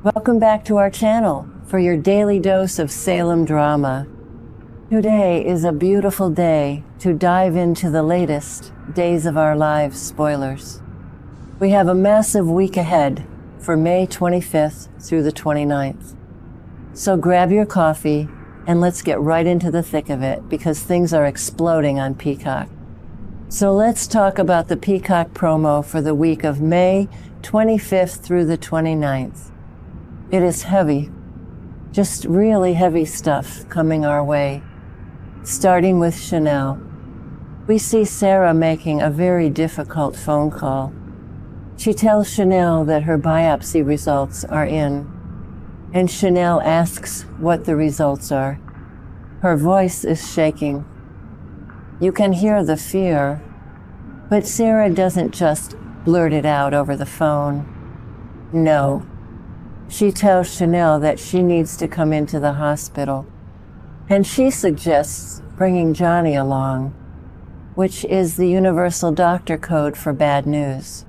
Welcome back to our channel for your daily dose of Salem drama. Today is a beautiful day to dive into the latest Days of Our Lives spoilers. We have a massive week ahead for May 25th through the 29th. So grab your coffee and let's get right into the thick of it because things are exploding on Peacock. So let's talk about the Peacock promo for the week of May 25th through the 29th. It is heavy, just really heavy stuff coming our way. Starting with Chanel. We see Sarah making a very difficult phone call. She tells Chanel that her biopsy results are in, and Chanel asks what the results are. Her voice is shaking. You can hear the fear, but Sarah doesn't just blurt it out over the phone. No. She tells Chanel that she needs to come into the hospital, and she suggests bringing Johnny along, which is the universal doctor code for bad news.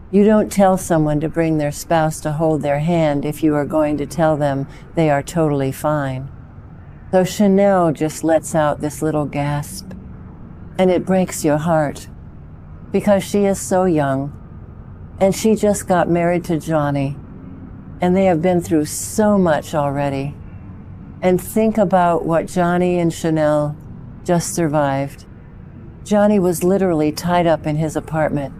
You don't tell someone to bring their spouse to hold their hand if you are going to tell them they are totally fine. So Chanel just lets out this little gasp, and it breaks your heart, because she is so young, and she just got married to Johnny, and they have been through so much already. And think about what Johnny and Chanel just survived. Johnny was literally tied up in his apartment,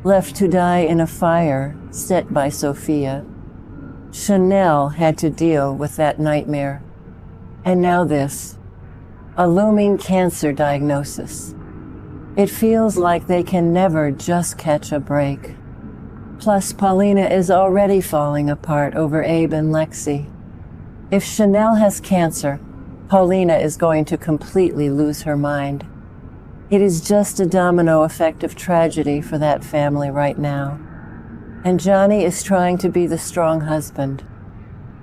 left to die in a fire set by Sophia. Chanel had to deal with that nightmare. And now this, a looming cancer diagnosis. It feels like they can never just catch a break. Plus, Marlena is already falling apart over Abe and Lexi. If Chanel has cancer, Marlena is going to completely lose her mind. It is just a domino effect of tragedy for that family right now. And Johnny is trying to be the strong husband.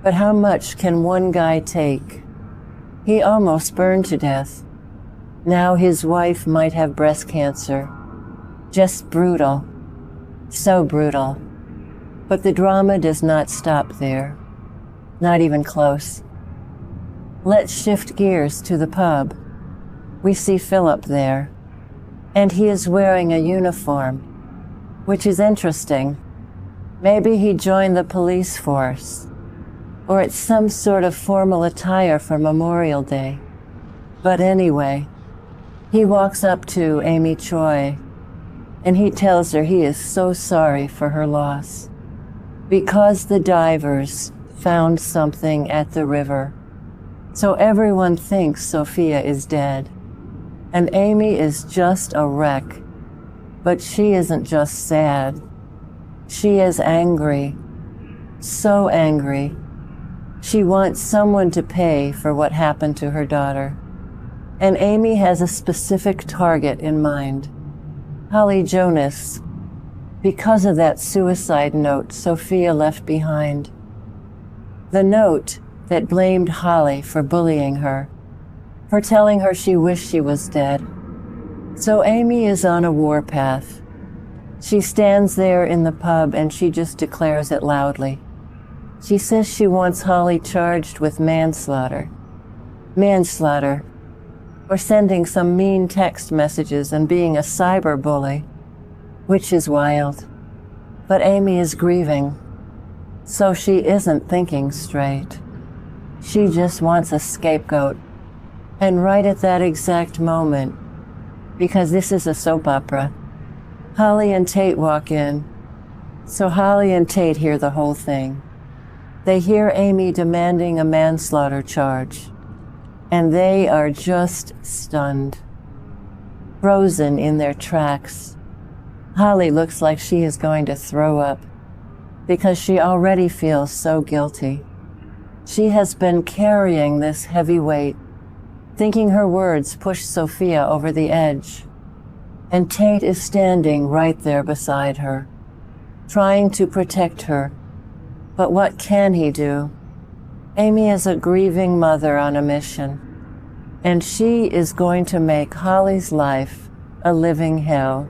But how much can one guy take? He almost burned to death. Now his wife might have breast cancer. Just brutal. So brutal. But the drama does not stop there. Not even close. Let's shift gears to the pub. We see Philip there, and he is wearing a uniform, which is interesting. Maybe he joined the police force, or it's some sort of formal attire for Memorial Day. But anyway, he walks up to Amy Choi, and he tells her he is so sorry for her loss, because the divers found something at the river. So everyone thinks Sophia is dead. And Amy is just a wreck. But she isn't just sad. She is angry. So angry. She wants someone to pay for what happened to her daughter. And Amy has a specific target in mind. Holly Jonas, because of that suicide note Sophia left behind. The note that blamed Holly for bullying her, for telling her she wished she was dead. So Amy is on a warpath. She stands there in the pub and she just declares it loudly. She says she wants Holly charged with manslaughter. Manslaughter, or sending some mean text messages and being a cyber bully, which is wild. But Amy is grieving, so she isn't thinking straight. She just wants a scapegoat. And right at that exact moment, because this is a soap opera, Holly and Tate walk in. So Holly and Tate hear the whole thing. They hear Amy demanding a manslaughter charge, and they are just stunned, frozen in their tracks. Holly looks like she is going to throw up because she already feels so guilty. She has been carrying this heavy weight, thinking her words push Sophia over the edge. And Tate is standing right there beside her, trying to protect her. But what can he do? Amy is a grieving mother on a mission, and she is going to make Holly's life a living hell,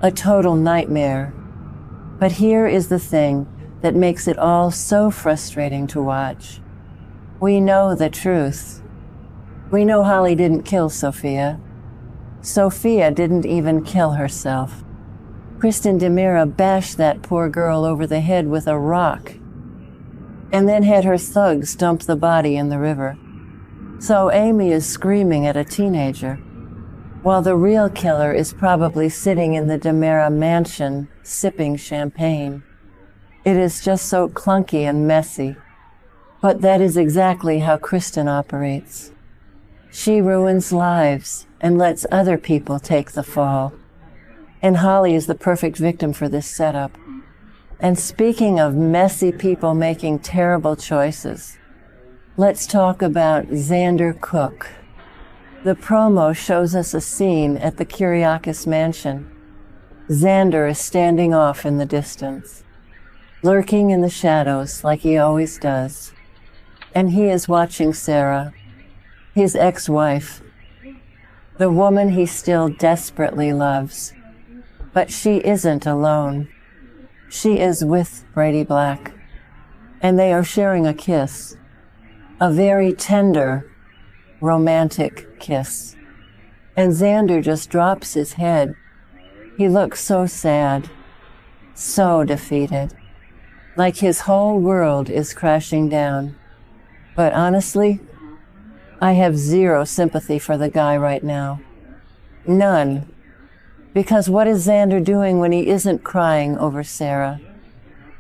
a total nightmare. But here is the thing. that makes it all so frustrating to watch. We know the truth. We know Holly didn't kill Sophia. Sophia didn't even kill herself. Kristen DiMera bashed that poor girl over the head with a rock and then had her thugs dump the body in the river. So Amy is screaming at a teenager, while the real killer is probably sitting in the DiMera mansion sipping champagne. It is just so clunky and messy, but that is exactly how Kristen operates. She ruins lives and lets other people take the fall. And Holly is the perfect victim for this setup. And speaking of messy people making terrible choices, let's talk about Xander Cook. The promo shows us a scene at the Kyriakis mansion. Xander is standing off in the distance, lurking in the shadows like he always does. And he is watching Sarah, his ex-wife, the woman he still desperately loves. But she isn't alone. She is with Brady Black, and they are sharing a kiss, a very tender, romantic kiss. And Xander just drops his head. He looks so sad, so defeated, like his whole world is crashing down. But honestly, I have zero sympathy for the guy right now. None. Because what is Xander doing when he isn't crying over Sarah?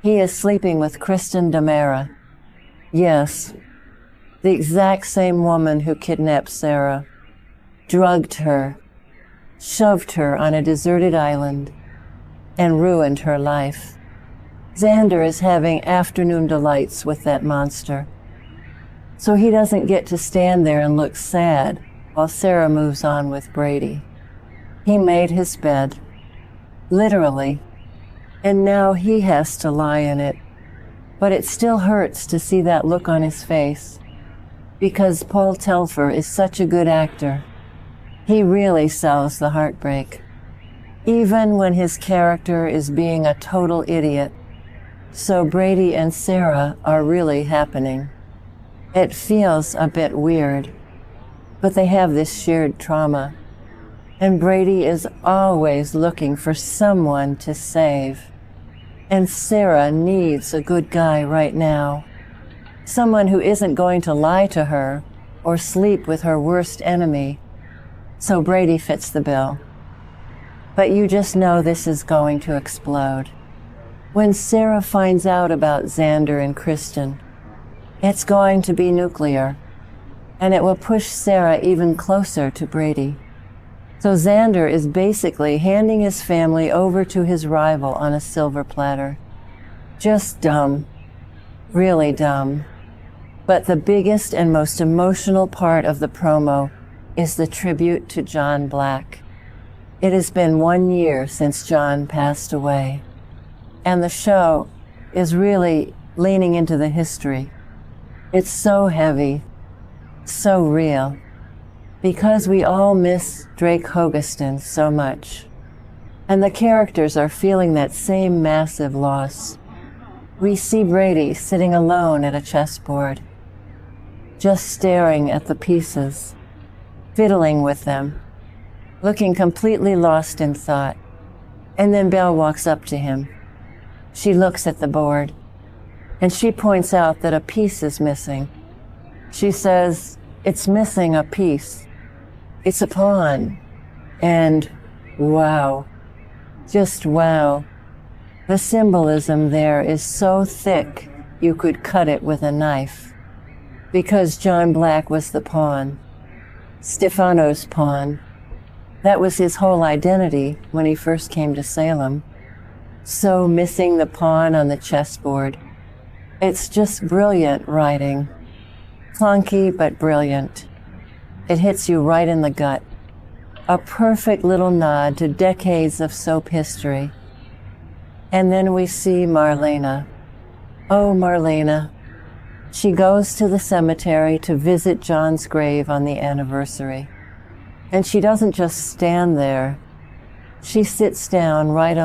He is sleeping with Kristen DiMera. Yes, the exact same woman who kidnapped Sarah, drugged her, shoved her on a deserted island, and ruined her life. Xander is having afternoon delights with that monster. So he doesn't get to stand there and look sad while Sarah moves on with Brady. He made his bed, literally, and now he has to lie in it. But it still hurts to see that look on his face, because Paul Telfer is such a good actor. He really sells the heartbreak, even when his character is being a total idiot. So Brady and Sarah are really happening. It feels a bit weird, but they have this shared trauma. And Brady is always looking for someone to save. And Sarah needs a good guy right now. Someone who isn't going to lie to her or sleep with her worst enemy. So Brady fits the bill. But you just know this is going to explode. When Sarah finds out about Xander and Kristen, it's going to be nuclear. And it will push Sarah even closer to Brady. So Xander is basically handing his family over to his rival on a silver platter. Just dumb. Really dumb. But the biggest and most emotional part of the promo is the tribute to John Black. It has been 1 year since John passed away. And the show is really leaning into the history. It's so heavy, so real. Because we all miss Drake Hogestyn so much. And the characters are feeling that same massive loss. We see Brady sitting alone at a chessboard, just staring at the pieces, fiddling with them, looking completely lost in thought. And then Belle walks up to him. She looks at the board, and she points out that a piece is missing. She says, "It's missing a piece. It's a pawn." And wow, just wow. The symbolism there is so thick you could cut it with a knife. Because John Black was the pawn, Stefano's pawn. That was his whole identity when he first came to Salem. So missing the pawn on the chessboard. It's just brilliant writing. Clunky but brilliant. It hits you right in the gut. A perfect little nod to decades of soap history. And then we see Marlena. Oh, Marlena. She goes to the cemetery to visit John's grave on the anniversary. And she doesn't just stand there. She sits down right